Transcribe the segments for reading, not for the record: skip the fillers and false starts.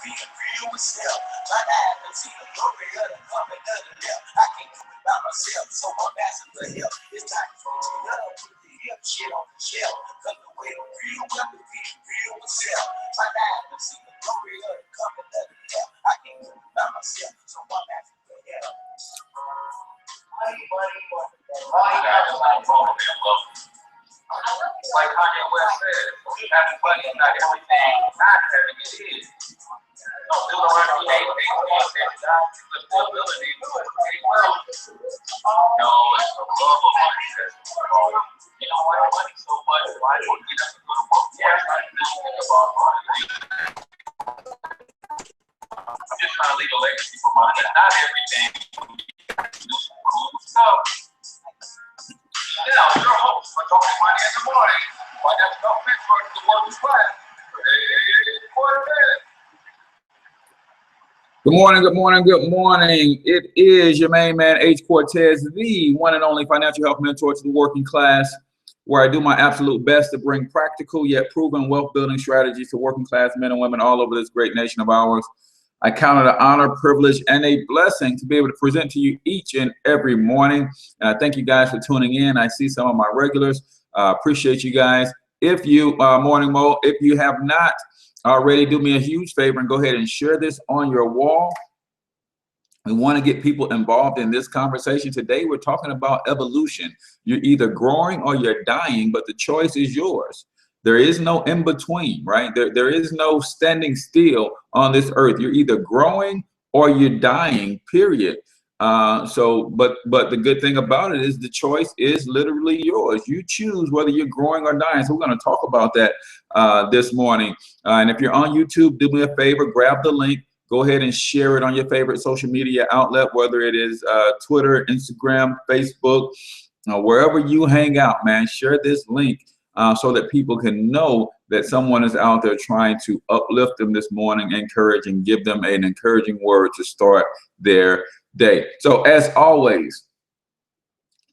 being real with self. My life and see the glory of the coming of the left. I can't do it by myself, so I'm asking for help. It's time for me to put the hip shit on the shelf. Cause the way the real women being real with self. My life and see the glory of the coming of the left. I can't do it by myself, so I'm asking for help. Like Kanye West said, having money is not everything. Not having it is. No, Deuteronomy 8:18 says God gives us the ability to create wealth. No, it's the love of money says, you know why money so much? Why do we get up and go to work for it? I just think about money. I'm just trying to leave a legacy for money. It's not everything. Do some cool stuff. Now, your host for Talking Money in the Morning. Why that's no fit for the working class. Cortez. Good morning, good morning, good morning. It is your main man, H. Cortez, the one and only financial health mentor to the working class, where I do my absolute best to bring practical yet proven wealth building strategies to working class men and women all over this great nation of ours. I count it an honor, privilege, and a blessing to be able to present to you each and every morning. And I thank you guys for tuning in. I see some of my regulars. Appreciate you guys. If you, Morning Mo, if you have not already, do me a huge favor and go ahead and share this on your wall. We want to get people involved in this conversation. Today, we're talking about evolution. You're either growing or you're dying, but the choice is yours. There is no in between, right? There is no standing still on this earth. You're either growing or you're dying, period. But the good thing about it is the choice is literally yours. You choose whether you're growing or dying. So we're going to talk about that this morning. And if you're on YouTube, do me a favor, grab the link. Go ahead and share it on your favorite social media outlet, whether it is Twitter, Instagram, Facebook, wherever you hang out, man. Share this link. So that people can know that someone is out there trying to uplift them this morning, encourage and give them an encouraging word to start their day. So as always,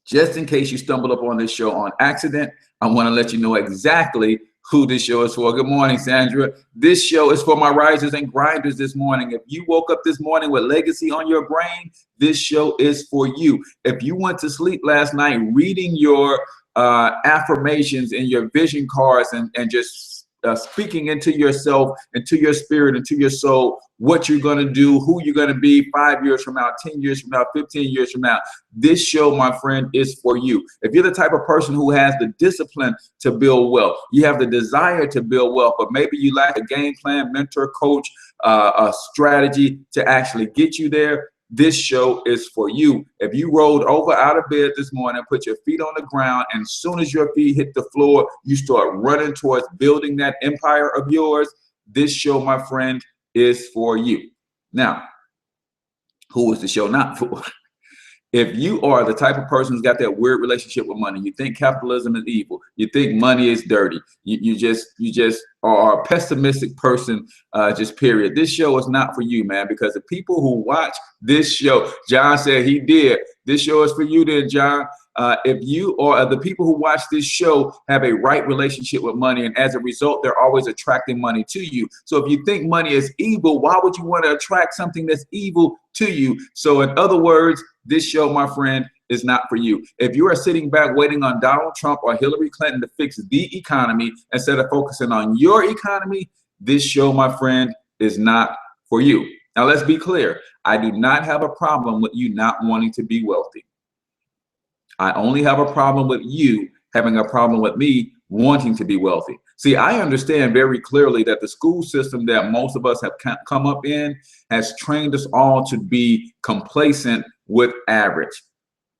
just in case you stumbled up on this show on accident, I want to let you know exactly who this show is for. Good morning, Sandra. This show is for my risers and grinders this morning. If you woke up this morning with legacy on your brain, this show is for you. If you went to sleep last night reading your affirmations in your vision cards and just speaking into yourself, into your spirit, into your soul, what you're going to do, who you're going to be 5 years from now, 10 years from now, 15 years from now. This show, my friend, is for you. If you're the type of person who has the discipline to build wealth, you have the desire to build wealth, but maybe you lack a game plan, mentor, coach, a strategy to actually get you there, this show is for you. If you rolled over out of bed this morning, put your feet on the ground, and as soon as your feet hit the floor, you start running towards building that empire of yours, this show, my friend, is for you. Now, who is the show not for? If you are the type of person who's got that weird relationship with money, you think capitalism is evil, you think money is dirty, you just are a pessimistic person, just period. This show is not for you, man, because the people who watch this show, John said he did. This show is for you then, John. If you or the people who watch this show have a right relationship with money, and as a result, they're always attracting money to you. So if you think money is evil, why would you want to attract something that's evil to you? So in other words, this show, my friend, is not for you. If you are sitting back waiting on Donald Trump or Hillary Clinton to fix the economy instead of focusing on your economy, this show, my friend, is not for you. Now, let's be clear. I do not have a problem with you not wanting to be wealthy. I only have a problem with you having a problem with me wanting to be wealthy. See, I understand very clearly that the school system that most of us have come up in has trained us all to be complacent with average.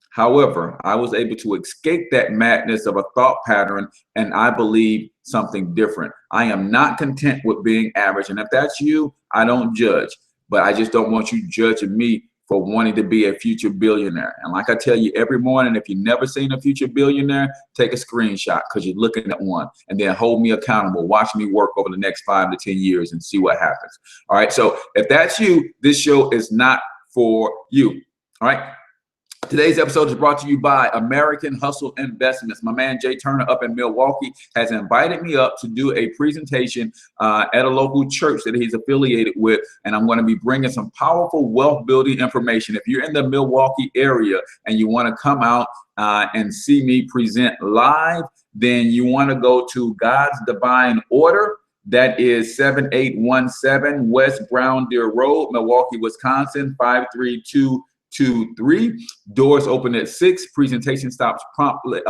However, I was able to escape that madness of a thought pattern, and I believe something different. I am not content with being average, and if that's you, I don't judge, but I just don't want you judging me for wanting to be a future billionaire. And like I tell you every morning, if you've never seen a future billionaire, take a screenshot because you're looking at one, and then hold me accountable. Watch me work over the next 5 to 10 years and see what happens. All right. So if that's you, this show is not for you. All right. Today's episode is brought to you by American Hustle Investments. My man Jay Turner up in Milwaukee has invited me up to do a presentation at a local church that he's affiliated with, and I'm going to be bringing some powerful wealth building information. If you're in the Milwaukee area and you want to come out and see me present live, then you want to go to God's Divine Order. That is 7817 West Brown Deer Road, Milwaukee, Wisconsin, 53223. Doors open at 6. Presentation starts promptly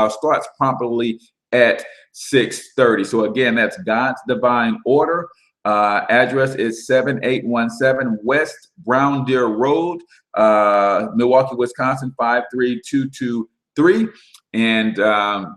at 6:30. So again, that's God's Divine Order. Address is 7817 West Brown Deer Road, Milwaukee, Wisconsin, 53223. And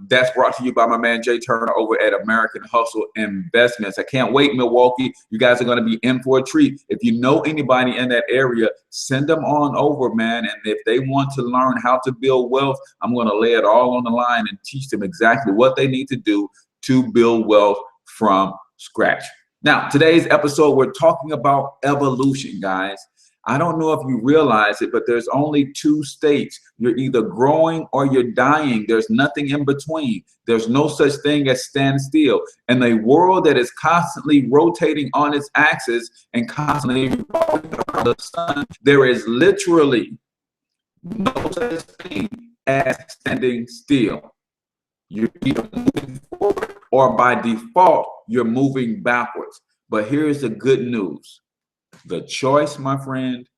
that's brought to you by my man Jay Turner over at American Hustle Investments. I can't wait, Milwaukee. You guys are going to be in for a treat. If you know anybody in that area, send them on over, man. And if they want to learn how to build wealth, I'm going to lay it all on the line and teach them exactly what they need to do to build wealth from scratch. Now, today's episode, we're talking about evolution, guys. I don't know if you realize it, but there's only 2 states. You're either growing or you're dying. There's nothing in between. There's no such thing as stand still. In a world that is constantly rotating on its axis and constantly revolving around the sun, there is literally no such thing as standing still. You're either moving forward or by default, you're moving backwards. But here's the good news. The choice, my friend,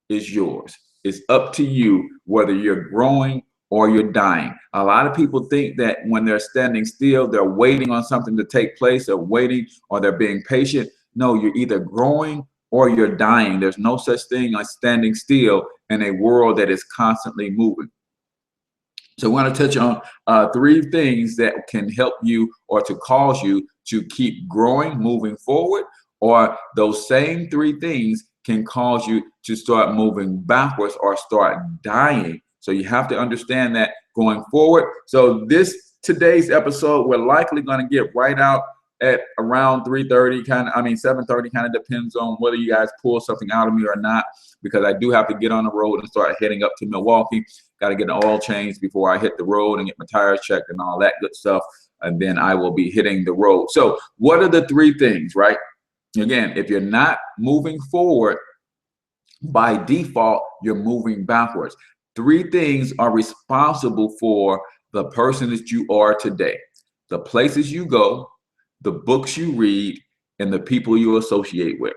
is yours. It's up to you whether you're growing or you're dying. A lot of people think that when they're standing still, they're waiting on something to take place, they're waiting or they're being patient. No, you're either growing or you're dying. There's no such thing as standing still in a world that is constantly moving. So we want to touch on 3 things that can help you or to cause you to keep growing, moving forward. Or those same 3 things can cause you to start moving backwards or start dying. So you have to understand that going forward. So today's episode, we're likely going to get right out at around 3:30, 7:30, kind of depends on whether you guys pull something out of me or not, because I do have to get on the road and start heading up to Milwaukee. Got to get an oil change before I hit the road and get my tires checked and all that good stuff. And then I will be hitting the road. So what are the 3 things, right? Again, if you're not moving forward, by default, you're moving backwards. 3 things are responsible for the person that you are today. The places you go, the books you read, and the people you associate with.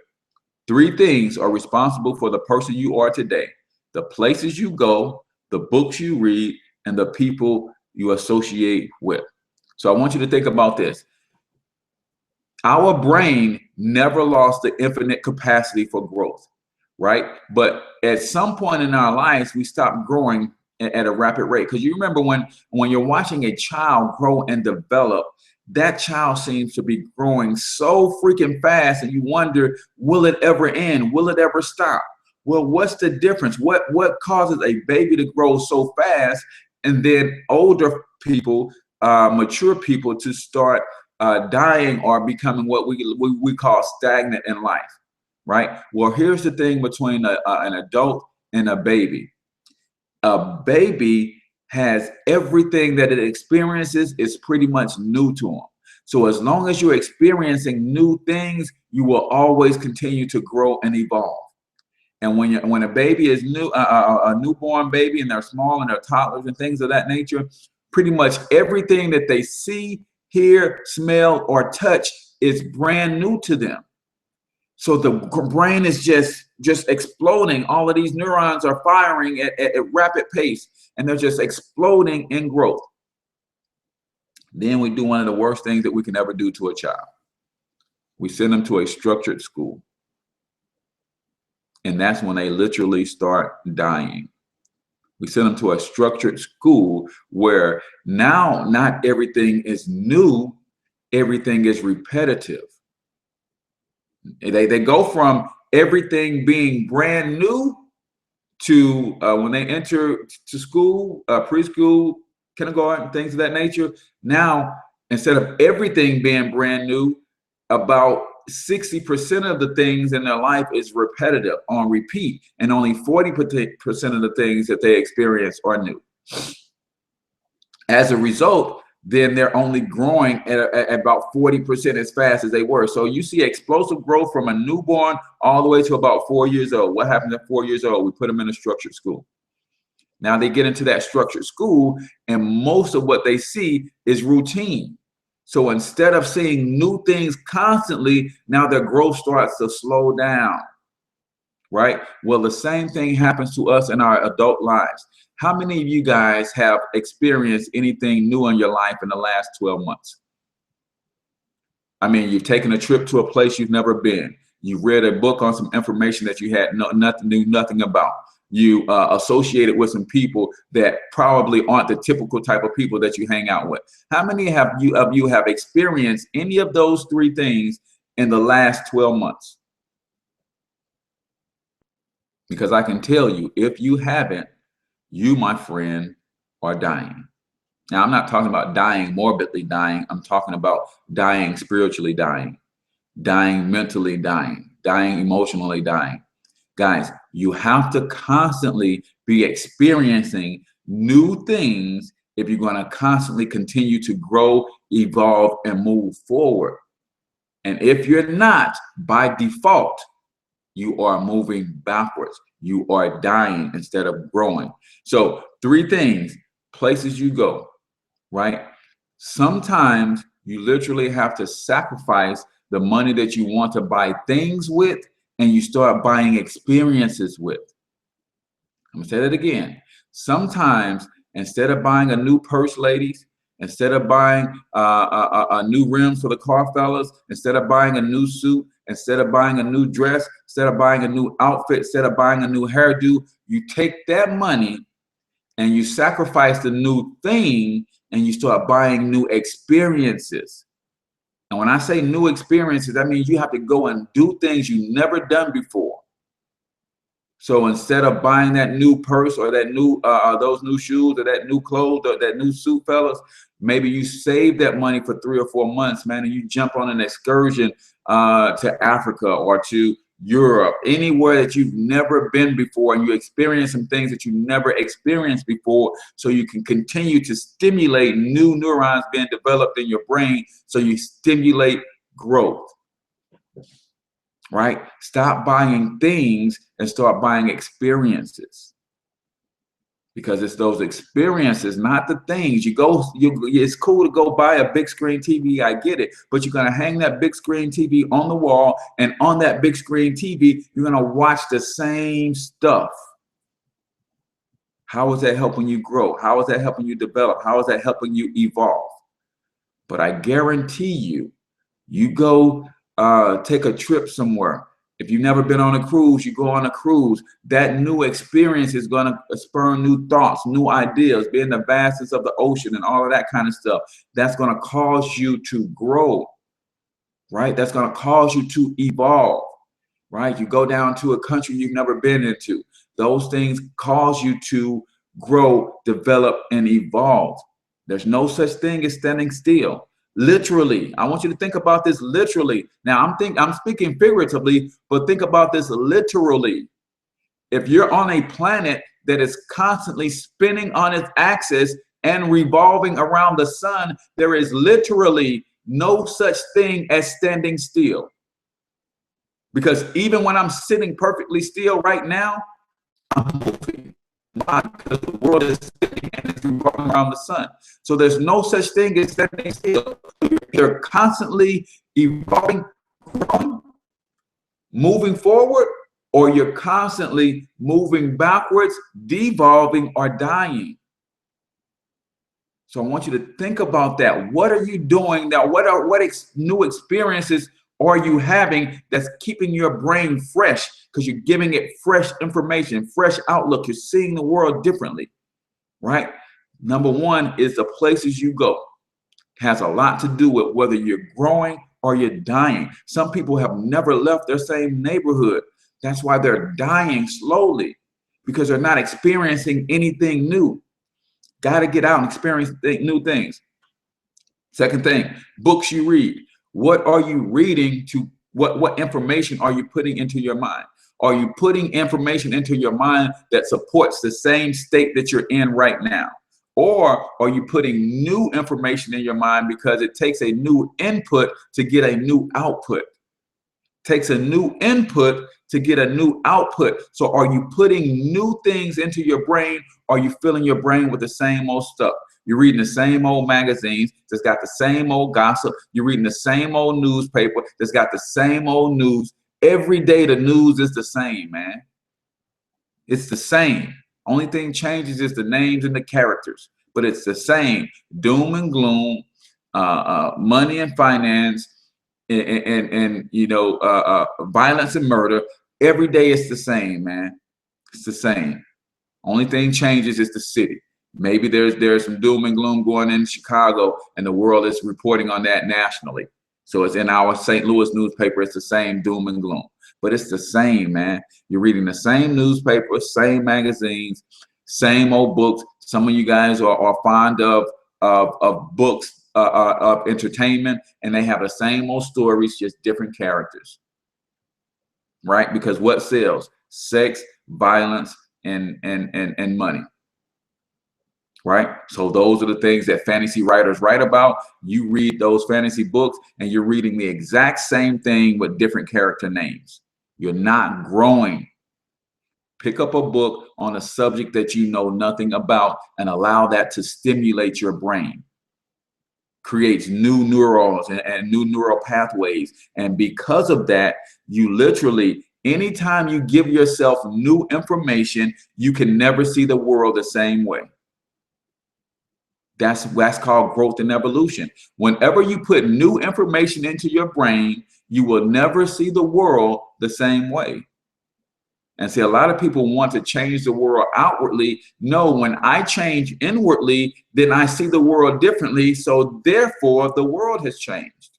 3 things are responsible for the person you are today. The places you go, the books you read, and the people you associate with. So I want you to think about this. Our brain never lost the infinite capacity for growth, right? But at some point in our lives, we stop growing at a rapid rate. Because you remember when you're watching a child grow and develop, that child seems to be growing so freaking fast, and you wonder, will it ever end? Will it ever stop? Well, what's the difference? What causes a baby to grow so fast and then older people, mature people, to start dying or becoming what we call stagnant in life, right? Well, here's the thing between an adult and a baby. A baby has everything that it experiences is pretty much new to them. So as long as you're experiencing new things, you will always continue to grow and evolve. And when a baby is new, a newborn baby, and they're small and they're toddlers and things of that nature, pretty much everything that they see, hear, smell, or touch is brand new to them. So the brain is just exploding. All of these neurons are firing at rapid pace, and they're just exploding in growth. Then we do one of the worst things that we can ever do to a child. We send them to a structured school. And that's when they literally start dying. We send them to a structured school where now not everything is new, everything is repetitive. They go from everything being brand new to when they enter to school, preschool, kindergarten, things of that nature. Now, instead of everything being brand new, about 60% of the things in their life is repetitive, on repeat, and only 40% of the things that they experience are new. As a result, then they're only growing at about 40% as fast as they were. So you see explosive growth from a newborn all the way to about 4 years old. What happens at 4 years old? We put them in a structured school. Now they get into that structured school, and most of what they see is routine. So instead of seeing new things constantly, now their growth starts to slow down, right? Well, the same thing happens to us in our adult lives. How many of you guys have experienced anything new in your life in the last 12 months? I mean, you've taken a trip to a place you've never been. You read a book on some information that you had knew nothing about. You associated with some people that probably aren't the typical type of people that you hang out with. How many of you have experienced any of those three things in the last 12 months? Because I can tell you, if you haven't, you, my friend, are dying. Now, I'm not talking about dying, morbidly dying. I'm talking about dying spiritually, dying mentally, dying emotionally, dying. Guys, you have to constantly be experiencing new things if you're going to constantly continue to grow, evolve, and move forward. And if you're not, by default, you are moving backwards. You are dying instead of growing. So 3 things, places you go, right? Sometimes you literally have to sacrifice the money that you want to buy things with, and you start buying experiences with. I'm gonna say that again. Sometimes instead of buying a new purse, ladies, instead of buying a new rim for the car fellas, instead of buying a new suit, instead of buying a new dress, instead of buying a new outfit, instead of buying a new hairdo, you take that money and you sacrifice the new thing and you start buying new experiences. And when I say new experiences, that means you have to go and do things you've never done before. So instead of buying that new purse or that new those new shoes or that new clothes or that new suit, fellas, maybe you save that money for 3 or 4 months, man, and you jump on an excursion to Africa or to Europe, anywhere that you've never been before, and you experience some things that you never experienced before, so you can continue to stimulate new neurons being developed in your brain, so you stimulate growth. Right? Stop buying things and start buying experiences, because it's those experiences, not the things. It's cool to go buy a big screen TV, I get it, but you're gonna hang that big screen TV on the wall, and on that big screen TV, you're gonna watch the same stuff. How is that helping you grow? How is that helping you develop? How is that helping you evolve? But I guarantee you, you go take a trip somewhere. If you've never been on a cruise, you go on a cruise. That new experience is going to spur new thoughts, new ideas, be in the vastness of the ocean and all of that kind of stuff. That's going to cause you to grow, right? That's going to cause you to evolve, right? You go down to a country you've never been into. Those things cause you to grow, develop, and evolve. There's no such thing as standing still. Literally, I want you to think about this literally. Now, I'm speaking figuratively, but think about this literally. If you're on a planet that is constantly spinning on its axis and revolving around the sun, there is literally no such thing as standing still. Because even when I'm sitting perfectly still right now, I'm moving. Why? Because the world is spinning and it's revolving around the sun. So there's no such thing as standing still. You're constantly evolving, growing, moving forward, or you're constantly moving backwards, devolving, or dying. So I want you to think about that. What are you doing now? What new experiences are you having that's keeping your brain fresh? Because you're giving it fresh information, fresh outlook. You're seeing the world differently, right? Number one is the places you go. Has a lot to do with whether you're growing or you're dying. Some people have never left their same neighborhood. That's why they're dying slowly, because they're not experiencing anything new. Got to get out and experience new things. Second thing, books you read. What are you reading to What information are you putting into your mind? Are you putting information into your mind that supports the same state that you're in right now? Or are you putting new information in your mind because it takes a new input to get a new output? Takes a new input to get a new output. So are you putting new things into your brain? Or are you filling your brain with the same old stuff? You're reading the same old magazines that's got the same old gossip. You're reading the same old newspaper that's got the same old news. Every day the news is the same, man. It's the same. Only thing changes is the names and the characters, but it's the same. Doom and gloom, money and finance, and you know, violence and murder. Every day it's the same, man. It's the same. Only thing changes is the city. Maybe there's some doom and gloom going in Chicago, and the world is reporting on that nationally. So it's in our St. Louis newspaper. It's the same doom and gloom, but it's the same, man. You're reading the same newspaper, same magazines, same old books. Some of you guys are fond of books, of entertainment, and they have the same old stories, just different characters, right? Because what sells? Sex, violence, and money. Right? So those are the things that fantasy writers write about. You read those fantasy books and you're reading the exact same thing with different character names. You're not growing. Pick up a book on a subject that you know nothing about and allow that to stimulate your brain. Creates new neurons and new neural pathways. And because of that, you literally, anytime you give yourself new information, you can never see the world the same way. That's called growth and evolution. Whenever you put new information into your brain, you will never see the world the same way. And see, a lot of people want to change the world outwardly. No, when I change inwardly, then I see the world differently. So therefore, the world has changed.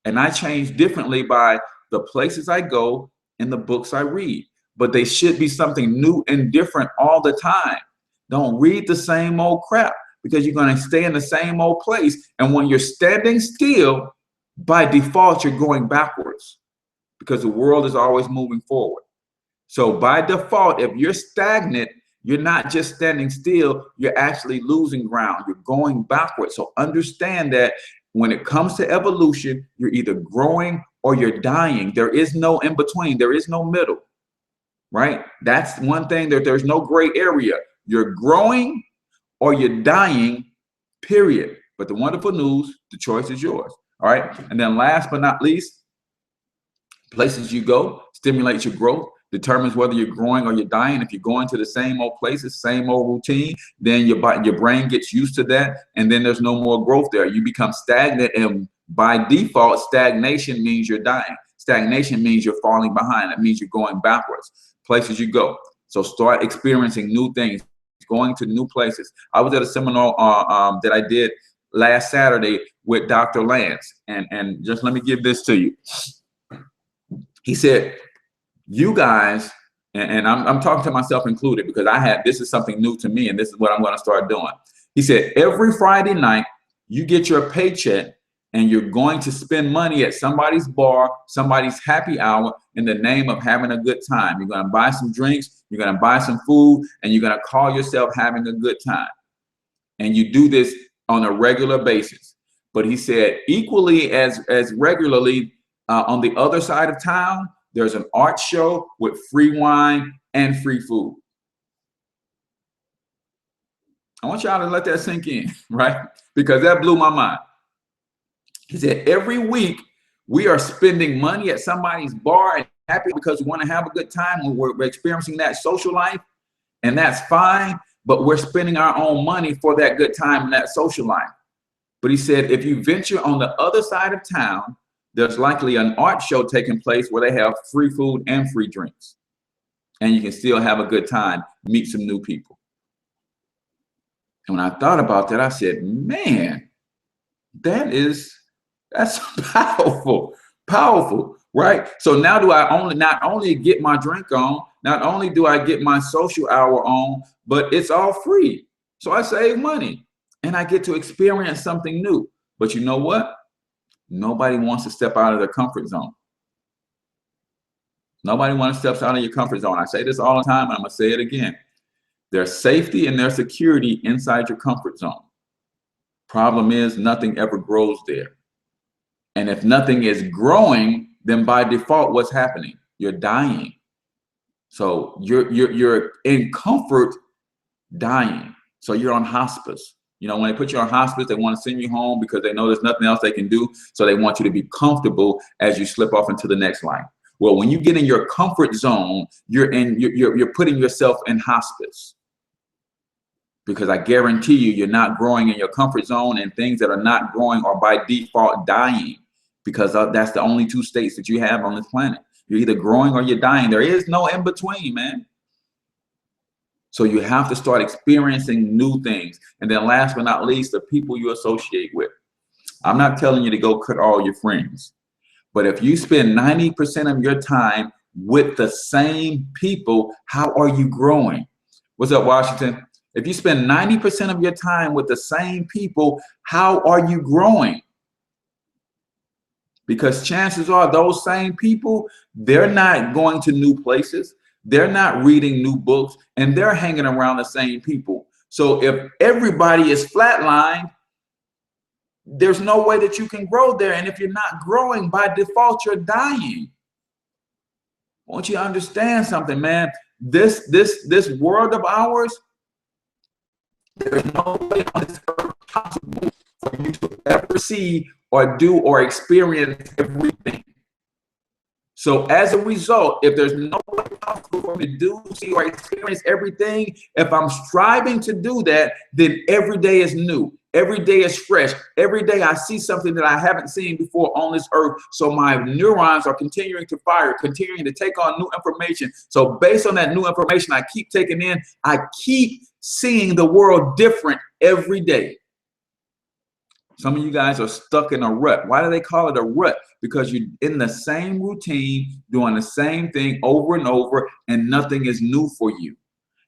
And I change differently by the places I go and the books I read. But they should be something new and different all the time. Don't read the same old crap, because you're going to stay in the same old place. And when you're standing still, by default, you're going backwards because the world is always moving forward. So by default, if you're stagnant, you're not just standing still, you're actually losing ground. You're going backwards. So understand that when it comes to evolution, you're either growing or you're dying. There is no in between. There is no middle, right? That's one thing, that there's no gray area. You're growing or you're dying, period. But the wonderful news, the choice is yours. All right. And then last but not least, places you go stimulates your growth, determines whether you're growing or you're dying. If you're going to the same old places, same old routine, then your brain gets used to that. And then there's no more growth there. You become stagnant. And by default, stagnation means you're dying. Stagnation means you're falling behind. It means you're going backwards. Places you go. So start experiencing new things. Going to new places. I was at a seminar that I did last Saturday with Dr. Lance, and just let me give this to you. He said, you guys, and I'm talking to myself included, because this is something new to me, and this is what I'm going to start doing. He said, every Friday night you get your paycheck and you're going to spend money at somebody's bar, somebody's happy hour, in the name of having a good time. You're going to buy some drinks, you're going to buy some food, and you're going to call yourself having a good time. And you do this on a regular basis. But he said, equally as regularly, on the other side of town, there's an art show with free wine and free food. I want y'all to let that sink in, right? Because that blew my mind. He said, every week we are spending money at somebody's bar and happy because we want to have a good time when we're experiencing that social life, and that's fine, but we're spending our own money for that good time and that social life. But he said, if you venture on the other side of town, there's likely an art show taking place where they have free food and free drinks, and you can still have a good time, meet some new people. And when I thought about that, I said, man, that's powerful, right? So now do I not only get my drink on, not only do I get my social hour on, but it's all free. So I save money and I get to experience something new. But you know what? Nobody wants to step out of their comfort zone. Nobody wants to step out of your comfort zone. I say this all the time, and I'm going to say it again. There's safety and there's security inside your comfort zone. Problem is, nothing ever grows there. And if nothing is growing, then by default, what's happening? You're dying. So you're in comfort dying. So you're on hospice. You know, when they put you on hospice, they want to send you home because they know there's nothing else they can do. So they want you to be comfortable as you slip off into the next life. Well, when you get in your comfort zone, you're putting yourself in hospice. Because I guarantee you, you're not growing in your comfort zone, and things that are not growing are by default dying, because that's the only two states that you have on this planet. You're either growing or you're dying. There is no in between, man. So you have to start experiencing new things. And then last but not least, the people you associate with. I'm not telling you to go cut all your friends, but if you spend 90% of your time with the same people, how are you growing? What's up, Washington? If you spend 90% of your time with the same people, how are you growing? Because chances are those same people, they're not going to new places. They're not reading new books, and they're hanging around the same people. So if everybody is flatlined, there's no way that you can grow there. And if you're not growing, by default, you're dying. I want you to understand something, man. This world of ours, there's no way on this earth possible for you to ever see or do or experience everything. So as a result, if there's no way possible for me to do, see, or experience everything, if I'm striving to do that, then every day is new. Every day is fresh. Every day I see something that I haven't seen before on this earth. So my neurons are continuing to fire, continuing to take on new information. So based on that new information I keep taking in, I keep seeing the world different every day. Some of you guys are stuck in a rut. Why do they call it a rut? Because you're in the same routine, doing the same thing over and over, and nothing is new for you.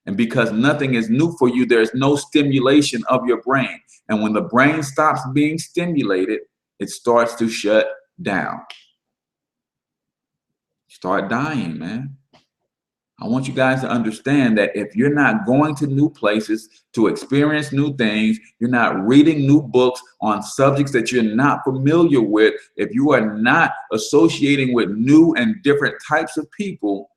And because nothing is new for you, there's no stimulation of your brain. And when the brain stops being stimulated, it starts to shut down. Start dying, man. I want you guys to understand that if you're not going to new places to experience new things, you're not reading new books on subjects that you're not familiar with, if you are not associating with new and different types of people,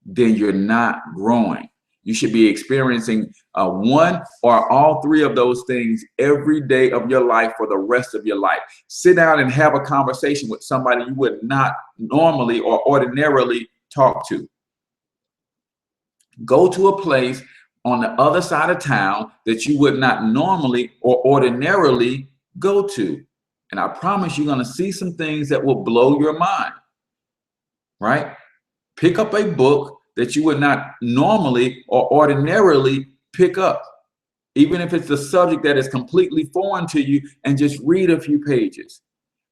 then you're not growing. You should be experiencing one or all three of those things every day of your life for the rest of your life. Sit down and have a conversation with somebody you would not normally or ordinarily talk to. Go to a place on the other side of town that you would not normally or ordinarily go to. And I promise you're going to see some things that will blow your mind, right? Pick up a book that you would not normally or ordinarily pick up, even if it's a subject that is completely foreign to you, and just read a few pages.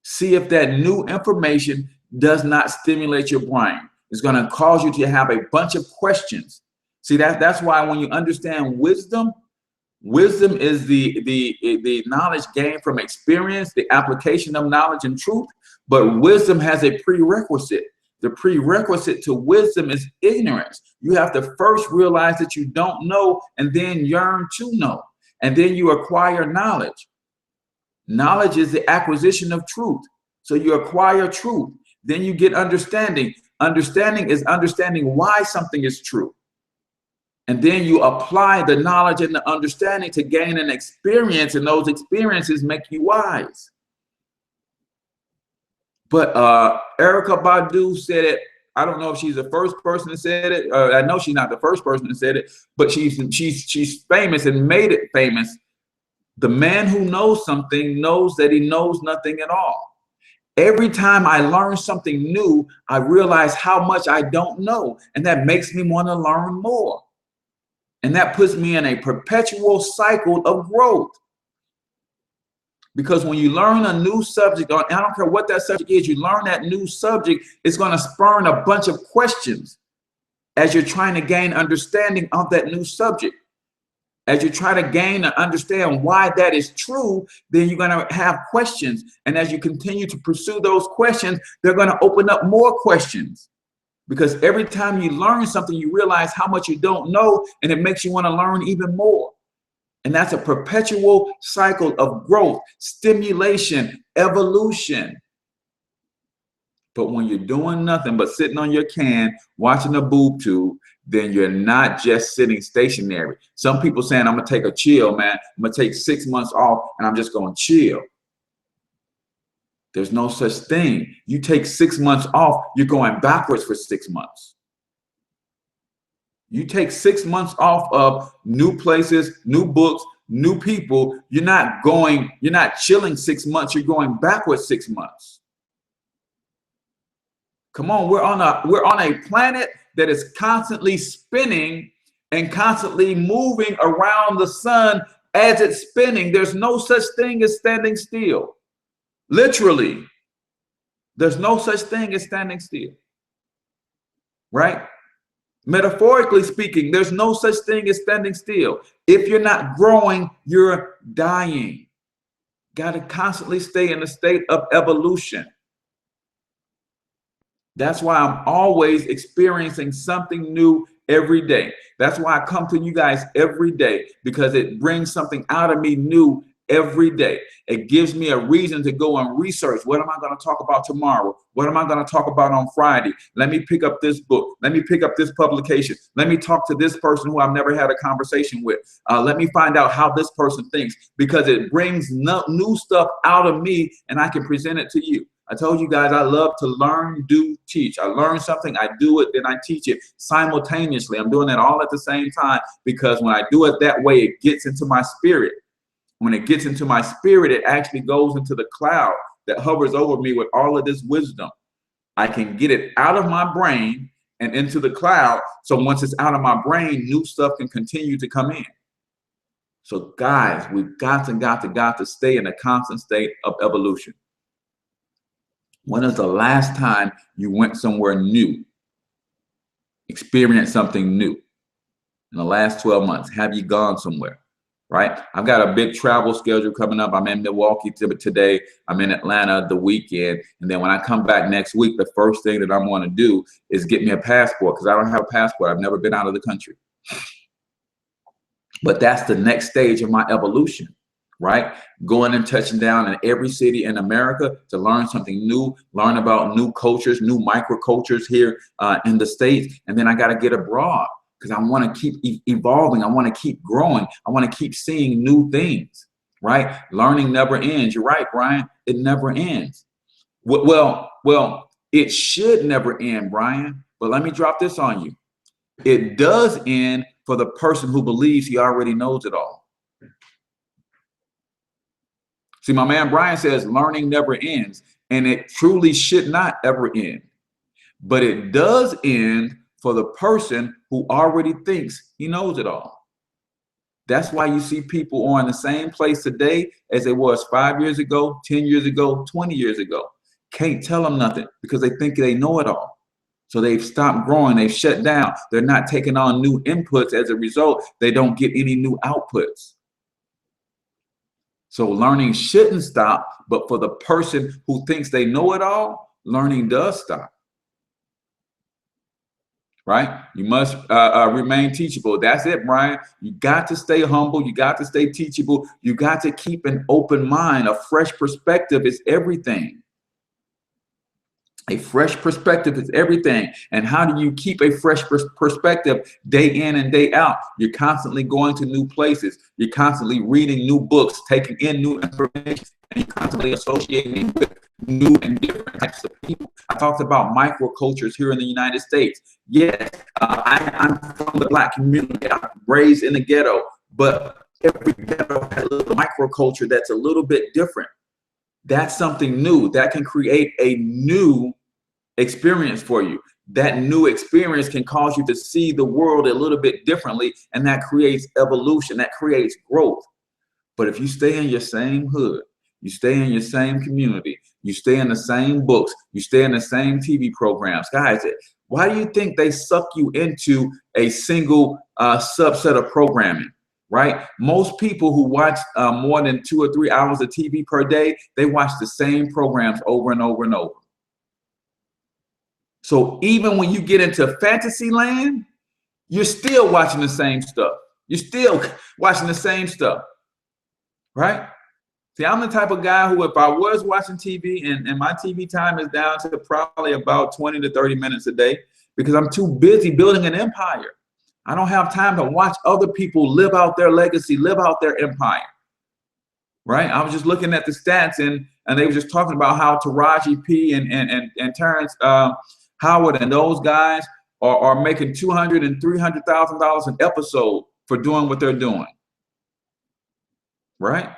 See if that new information does not stimulate your brain. It's going to cause you to have a bunch of questions. See, that's why when you understand wisdom, wisdom is the knowledge gained from experience, the application of knowledge and truth, but wisdom has a prerequisite. The prerequisite to wisdom is ignorance. You have to first realize that you don't know, and then yearn to know. And then you acquire knowledge. Knowledge is the acquisition of truth. So you acquire truth. Then you get understanding. Understanding is understanding why something is true. And then you apply the knowledge and the understanding to gain an experience, and those experiences make you wise. But Erykah Badu said it. I don't know if she's the first person that said it. I know she's not the first person that said it, but she's famous and made it famous. The man who knows something knows that he knows nothing at all. Every time I learn something new, I realize how much I don't know, and that makes me want to learn more. And that puts me in a perpetual cycle of growth. Because when you learn a new subject, or I don't care what that subject is, you learn that new subject, it's going to spurn a bunch of questions as you're trying to gain understanding of that new subject. As you try to gain and understand why that is true, then you're going to have questions. And as you continue to pursue those questions, they're going to open up more questions. Because every time you learn something, you realize how much you don't know, and it makes you want to learn even more. And that's a perpetual cycle of growth, stimulation, evolution. But when you're doing nothing but sitting on your can, watching a boob tube, then you're not just sitting stationary. Some people saying, I'm gonna take a chill, man. I'm gonna take 6 months off and I'm just gonna chill. There's no such thing. You take 6 months off, you're going backwards for 6 months. You take 6 months off of new places, new books, new people. You're not chilling 6 months, you're going backwards 6 months. Come on, we're on a planet that is constantly spinning and constantly moving around the sun as it's spinning. There's no such thing as standing still. Literally, there's no such thing as standing still. Right? Metaphorically speaking, there's no such thing as standing still. If you're not growing, you're dying. Got to constantly stay in a state of evolution. That's why I'm always experiencing something new every day. That's why I come to you guys every day, because it brings something out of me new every day. It gives me a reason to go and research. What am I going to talk about tomorrow? What am I going to talk about on Friday? Let me pick up this book. Let me pick up this publication. Let me talk to this person who I've never had a conversation with. Let me find out how this person thinks, because it brings new stuff out of me and I can present it to you. I told you guys I love to learn, do, teach. I learn something, I do it, then I teach it simultaneously. I'm doing that all at the same time, because when I do it that way, it gets into my spirit. When it gets into my spirit, it actually goes into the cloud that hovers over me with all of this wisdom. I can get it out of my brain and into the cloud. So once it's out of my brain, new stuff can continue to come in. So guys, we've got to stay in a constant state of evolution. When is the last time you went somewhere new? Experienced something new in the last 12 months? Have you gone somewhere? Right? I've got a big travel schedule coming up. I'm in Milwaukee today. I'm in Atlanta the weekend. And then when I come back next week, the first thing that I'm going to do is get me a passport, because I don't have a passport. I've never been out of the country. But that's the next stage of my evolution. Right? Going and touching down in every city in America to learn something new, learn about new cultures, new microcultures here in the States. And then I got to get abroad, because I want to keep evolving. I want to keep growing. I want to keep seeing new things, right? Learning never ends. You're right, Brian. It never ends. Well, it should never end, Brian. But let me drop this on you. It does end for the person who believes he already knows it all. See, my man Brian says learning never ends, and it truly should not ever end. But it does end for the person who already thinks he knows it all. That's why you see people are in the same place today as they was 5 years ago, 10 years ago, 20 years ago. Can't tell them nothing, because they think they know it all. So they've stopped growing, they've shut down. They're not taking on new inputs. As a result, they don't get any new outputs. So learning shouldn't stop, but for the person who thinks they know it all, learning does stop. Right? You must remain teachable. That's it, Brian. You got to stay humble. You got to stay teachable. You got to keep an open mind. A fresh perspective is everything. A fresh perspective is everything. And how do you keep a fresh perspective day in and day out? You're constantly going to new places. You're constantly reading new books, taking in new information, and you're constantly associating with new and different types of people. I talked about microcultures here in the United States. Yes, I'm from the Black community. I'm raised in the ghetto, but every ghetto has a little microculture that's a little bit different. That's something new that can create a new experience for you. That new experience can cause you to see the world a little bit differently, and that creates evolution, that creates growth. But if you stay in your same hood, you stay in your same community, you stay in the same books, you stay in the same TV programs, guys, why do you think they suck you into a single subset of programming? Right? Most people who watch more than 2 or 3 hours of TV per day, they watch the same programs over and over and over. So even when you get into fantasy land, you're still watching the same stuff. You're still watching the same stuff, right? See, I'm the type of guy who, if I was watching TV, and my TV time is down to probably about 20 to 30 minutes a day, because I'm too busy building an empire. I don't have time to watch other people live out their legacy, live out their empire, right? I was just looking at the stats, and they were just talking about how Taraji P and Terrence Howard and those guys are making $200,000 and $300,000 an episode for doing what they're doing, right?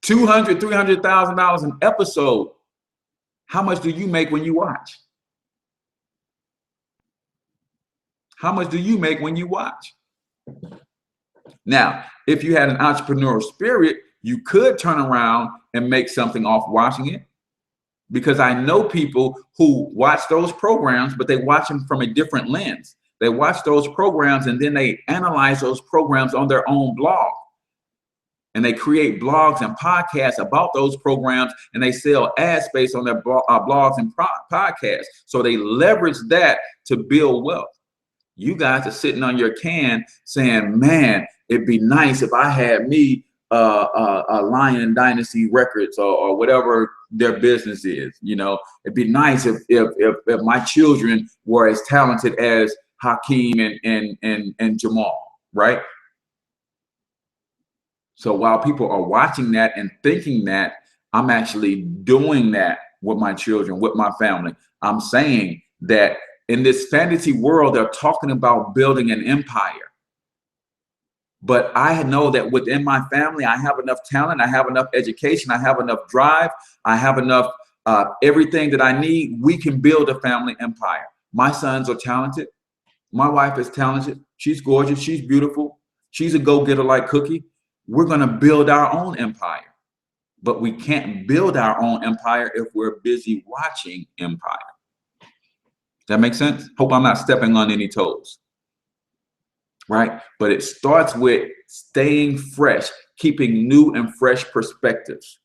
$200,000, $300,000 an episode. How much do you make when you watch? How much do you make when you watch? Now, if you had an entrepreneurial spirit, you could turn around and make something off watching it. Because I know people who watch those programs, but they watch them from a different lens. They watch those programs and then they analyze those programs on their own blog. And they create blogs and podcasts about those programs, and they sell ad space on their blogs and podcasts. So they leverage that to build wealth. You guys are sitting on your can saying, man, it'd be nice if I had me a Lion Dynasty Records or whatever their business is. You know, it'd be nice if my children were as talented as Hakeem and Jamal, right? So while people are watching that and thinking that, I'm actually doing that with my children, with my family. I'm saying that in this fantasy world, they're talking about building an empire. But I know that within my family, I have enough talent, I have enough education, I have enough drive, I have enough everything that I need. We can build a family empire. My sons are talented. My wife is talented. She's gorgeous. She's beautiful. She's a go-getter like Cookie. We're going to build our own empire. But we can't build our own empire if we're busy watching empire. Does that make sense? Hope I'm not stepping on any toes. Right? But it starts with staying fresh, keeping new and fresh perspectives.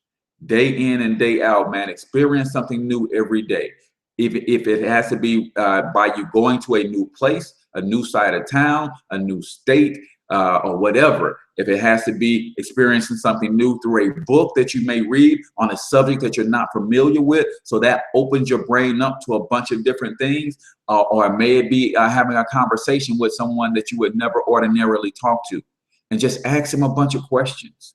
Day in and day out, man, experience something new every day. If it has to be by you going to a new place, a new side of town, a new state, or whatever. If it has to be experiencing something new through a book that you may read on a subject that you're not familiar with, so that opens your brain up to a bunch of different things, or maybe having a conversation with someone that you would never ordinarily talk to, and just ask them a bunch of questions.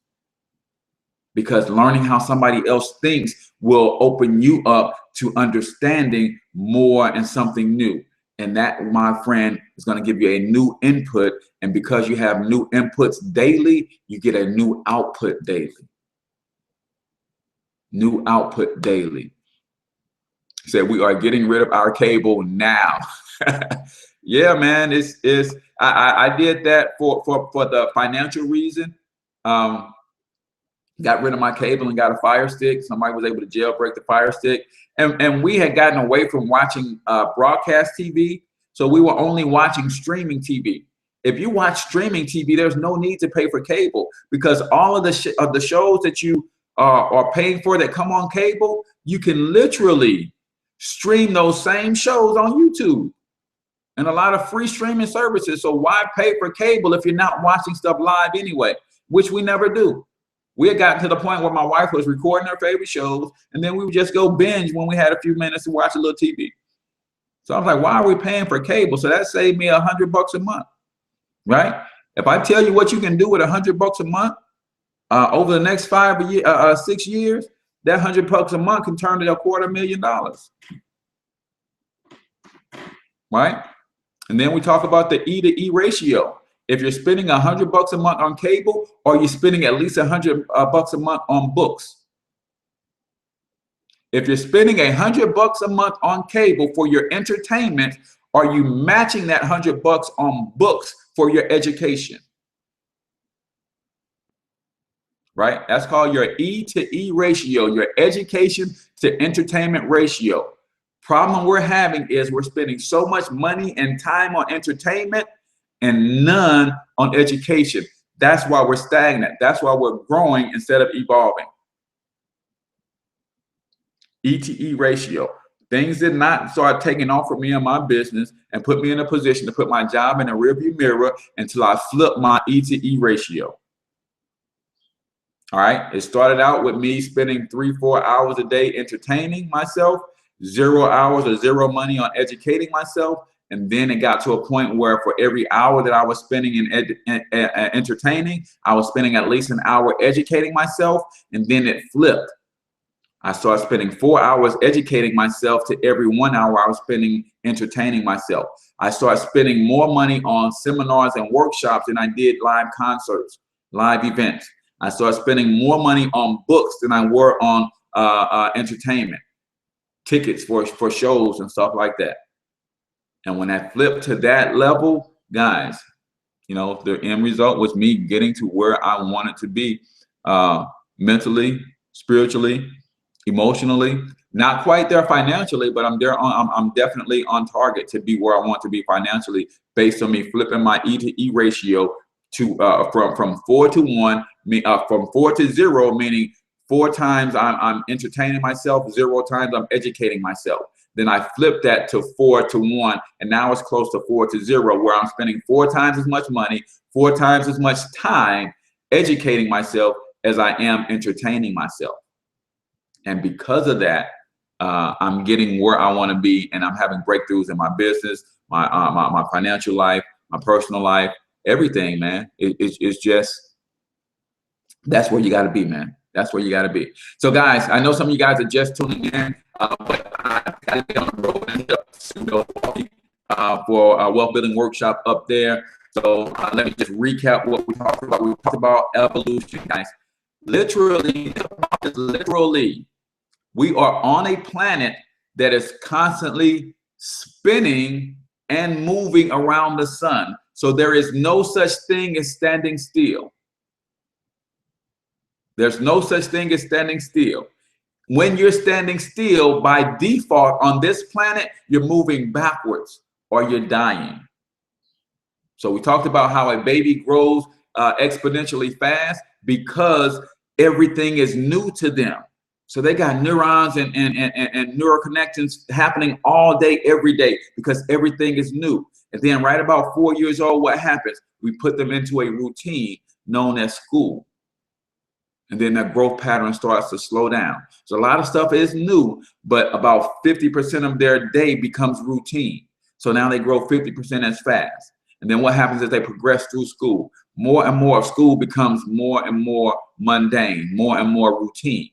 Because learning how somebody else thinks will open you up to understanding more and something new. And that, my friend, is going to give you a new input. And because you have new inputs daily, you get a new output daily. New output daily. Said we are getting rid of our cable now. Yeah, man. I did that for the financial reason. Got rid of my cable and got a Fire Stick. Somebody was able to jailbreak the Fire Stick. And we had gotten away from watching broadcast TV. So we were only watching streaming TV. If you watch streaming TV, there's no need to pay for cable, because all of the shows that you are paying for that come on cable, you can literally stream those same shows on YouTube and a lot of free streaming services. So why pay for cable if you're not watching stuff live anyway, which we never do. We had gotten to the point where my wife was recording her favorite shows, and then we would just go binge when we had a few minutes to watch a little TV. So I was like, why are we paying for cable? So that saved me $100 a month, right? If I tell you what you can do with $100 a month over the next 6 years, that $100 a month can turn to $250,000, right? And then we talk about the E to E ratio. If you're spending $100 a month on cable, or you're spending at least $100 a month on books. If you're spending $100 a month on cable for your entertainment, are you matching that $100 on books for your education? Right? That's called your E to E ratio, your education to entertainment ratio. Problem we're having is we're spending so much money and time on entertainment and none on education. That's why we're stagnant. That's why we're growing instead of evolving. E to E ratio. Things did not start taking off for me in my business and put me in a position to put my job in a rearview mirror until I flipped my E to E ratio. All right. It started out with me spending 3-4 hours a day entertaining myself, 0 hours or zero money on educating myself. And then it got to a point where for every hour that I was spending in entertaining, I was spending at least an hour educating myself. And then it flipped. I started spending 4 hours educating myself to every 1 hour I was spending entertaining myself. I started spending more money on seminars and workshops than I did live concerts, live events. I started spending more money on books than I were on entertainment, tickets for shows and stuff like that. And when I flipped to that level, guys, you know, the end result was me getting to where I wanted to be, mentally, spiritually, emotionally. Not quite there financially, but I'm there. I'm definitely on target to be where I want to be financially, based on me flipping my E to E ratio to from 4 to 1, from 4 to 0, meaning 4 times I'm entertaining myself, 0 times I'm educating myself. Then I flipped that to 4 to 1, and now it's close to 4 to 0, where I'm spending 4 times as much money, 4 times as much time educating myself as I am entertaining myself. And because of that, I'm getting where I want to be, and I'm having breakthroughs in my business, my financial life, my personal life, everything, man. It's just, that's where you got to be, man. That's where you got to be. So, guys, I know some of you guys are just tuning in, but I got to get on the road and for a wealth building workshop up there. So let me just recap what we talked about. We talked about evolution, guys. Literally, we are on a planet that is constantly spinning and moving around the sun. So there is no such thing as standing still. There's no such thing as standing still. When you're standing still, by default on this planet, you're moving backwards or you're dying. So we talked about how a baby grows exponentially fast because everything is new to them. So they got neurons and neural connections happening all day, every day, because everything is new. And then right about 4 years old, what happens? We put them into a routine known as school. And then their growth pattern starts to slow down. So a lot of stuff is new, but about 50% of their day becomes routine. So now they grow 50% as fast. And then what happens is they progress through school. More and more of school becomes more and more mundane, more and more routine.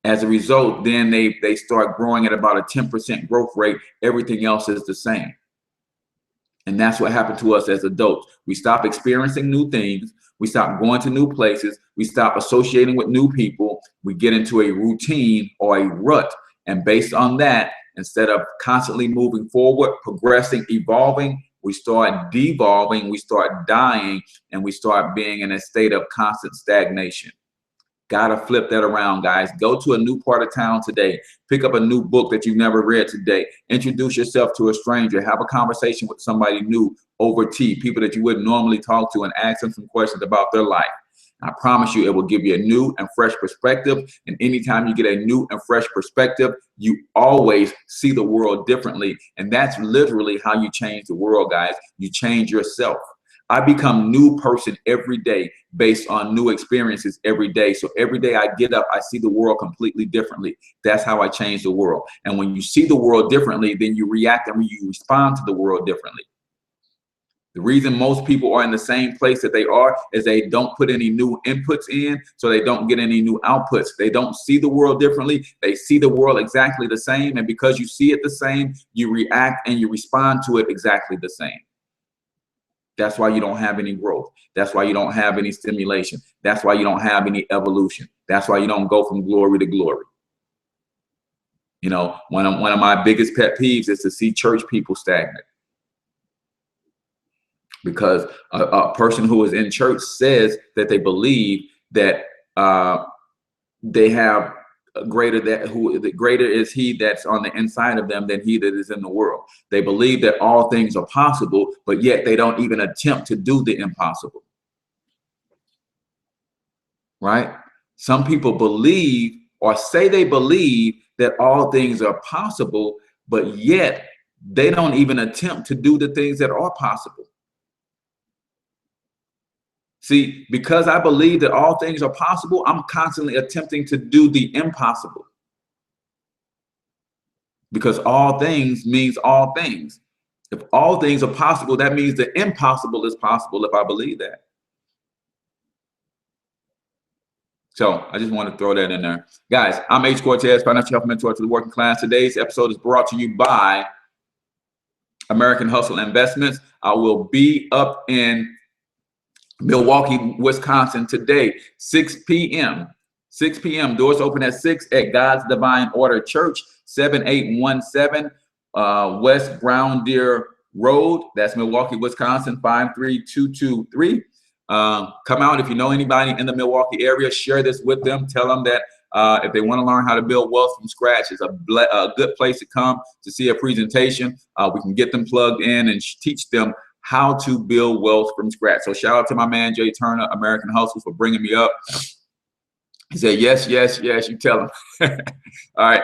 As a result, then they start growing at about a 10% growth rate. Everything else is the same. And that's what happened to us as adults. We stop experiencing new things. We stop going to new places. We stop associating with new people. We get into a routine or a rut. And based on that, instead of constantly moving forward, progressing, evolving, we start devolving, we start dying, and we start being in a state of constant stagnation. Gotta flip that around, guys. Go to a new part of town today. Pick up a new book that you've never read today. Introduce yourself to a stranger. Have a conversation with somebody new over tea, people that you wouldn't normally talk to, and ask them some questions about their life. I promise you it will give you a new and fresh perspective. And anytime you get a new and fresh perspective, you always see the world differently. And that's literally how you change the world, guys. You change yourself. I become new person every day based on new experiences every day. So every day I get up, I see the world completely differently. That's how I change the world. And when you see the world differently, then you react and you respond to the world differently. The reason most people are in the same place that they are is they don't put any new inputs in, so they don't get any new outputs. They don't see the world differently. They see the world exactly the same. And because you see it the same, you react and you respond to it exactly the same. That's why you don't have any growth. That's why you don't have any stimulation. That's why you don't have any evolution. That's why you don't go from glory to glory. You know, one of my biggest pet peeves is to see church people stagnant. Because a person who is in church says that they believe that they have greater is he that's on the inside of them than he that is in the world. They believe that all things are possible, but yet they don't even attempt to do the impossible. Right? Some people believe or say they believe that all things are possible, but yet they don't even attempt to do the things that are possible. See, because I believe that all things are possible, I'm constantly attempting to do the impossible. Because all things means all things. If all things are possible, that means the impossible is possible if I believe that. So I just want to throw that in there. Guys, I'm H. Cortez, financial health mentor to the working class. Today's episode is brought to you by American Hustle Investments. I will be up in Milwaukee, Wisconsin today, 6 p.m. 6 p.m. Doors open at 6 at God's Divine Order Church, 7817 West Brown Deer Road. That's Milwaukee, Wisconsin, 53223. Come out. If you know anybody in the Milwaukee area, share this with them. Tell them that if they want to learn how to build wealth from scratch, it's a good place to come to see a presentation. We can get them plugged in and teach them how to build wealth from scratch. So shout out to my man, Jay Turner, American Hustle, for bringing me up. He said, yes, yes, yes, you tell him. All right,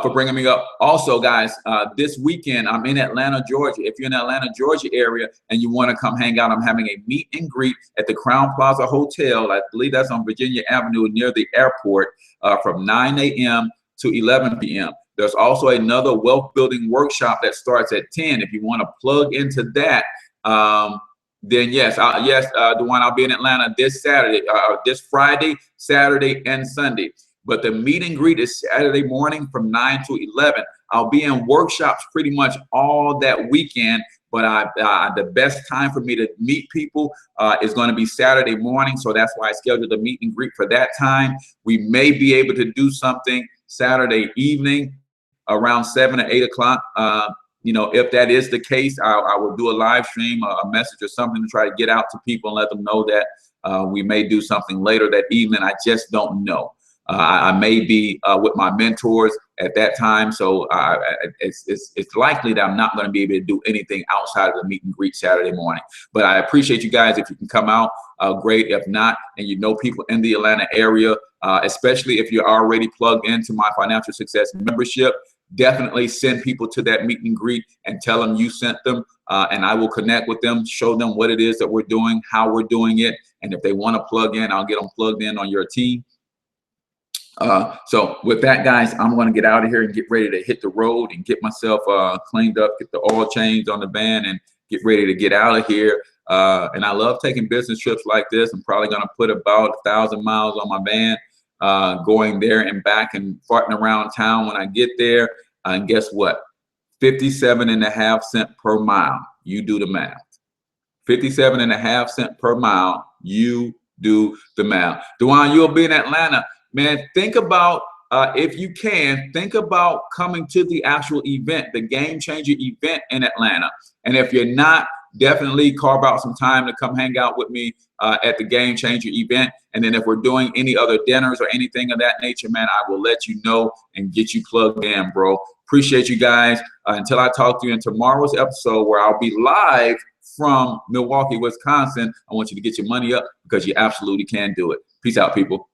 for bringing me up. Also, guys, this weekend, I'm in Atlanta, Georgia. If you're in the Atlanta, Georgia area and you want to come hang out, I'm having a meet and greet at the Crown Plaza Hotel. I believe that's on Virginia Avenue near the airport from 9 a.m. to 11 p.m. There's also another wealth building workshop that starts at 10. If you want to plug into that, then yes, Dewan, I'll be in Atlanta this Saturday, this Friday, Saturday, and Sunday. But the meet and greet is Saturday morning from 9 to 11. I'll be in workshops pretty much all that weekend, but the best time for me to meet people is going to be Saturday morning. So that's why I scheduled the meet and greet for that time. We may be able to do something Saturday evening around 7 or 8 o'clock. You know, if that is the case, I will do a live stream, a message or something to try to get out to people and let them know that we may do something later that evening. I just don't know. I may be with my mentors at that time, so it's likely that I'm not going to be able to do anything outside of the meet and greet Saturday morning. But I appreciate you guys. If you can come out, great. If not, and you know people in the Atlanta area, especially if you're already plugged into my Financial Success membership, definitely send people to that meet and greet and tell them you sent them, and I will connect with them, show them what it is that we're doing, how we're doing it, and if they want to plug in, I'll get them plugged in on your team. So with that, guys, I'm going to get out of here and get ready to hit the road and get myself cleaned up, get the oil changed on the van, and get ready to get out of here. And I love taking business trips like this. I'm probably going to put about 1,000 miles on my van, going there and back and farting around town when I get there. And guess what? 57.5 cents per mile. You do the math. 57.5 cents per mile. You do the math. Dewan, you'll be in Atlanta. Man, think about, if you can, think about coming to the actual event, the Game Changer event in Atlanta. And if you're not, definitely carve out some time to come hang out with me at the Game Changer event. And then if we're doing any other dinners or anything of that nature, man, I will let you know and get you plugged in, bro. Appreciate you guys. Until I talk to you in tomorrow's episode, where I'll be live from Milwaukee, Wisconsin, I want you to get your money up because you absolutely can do it. Peace out, people.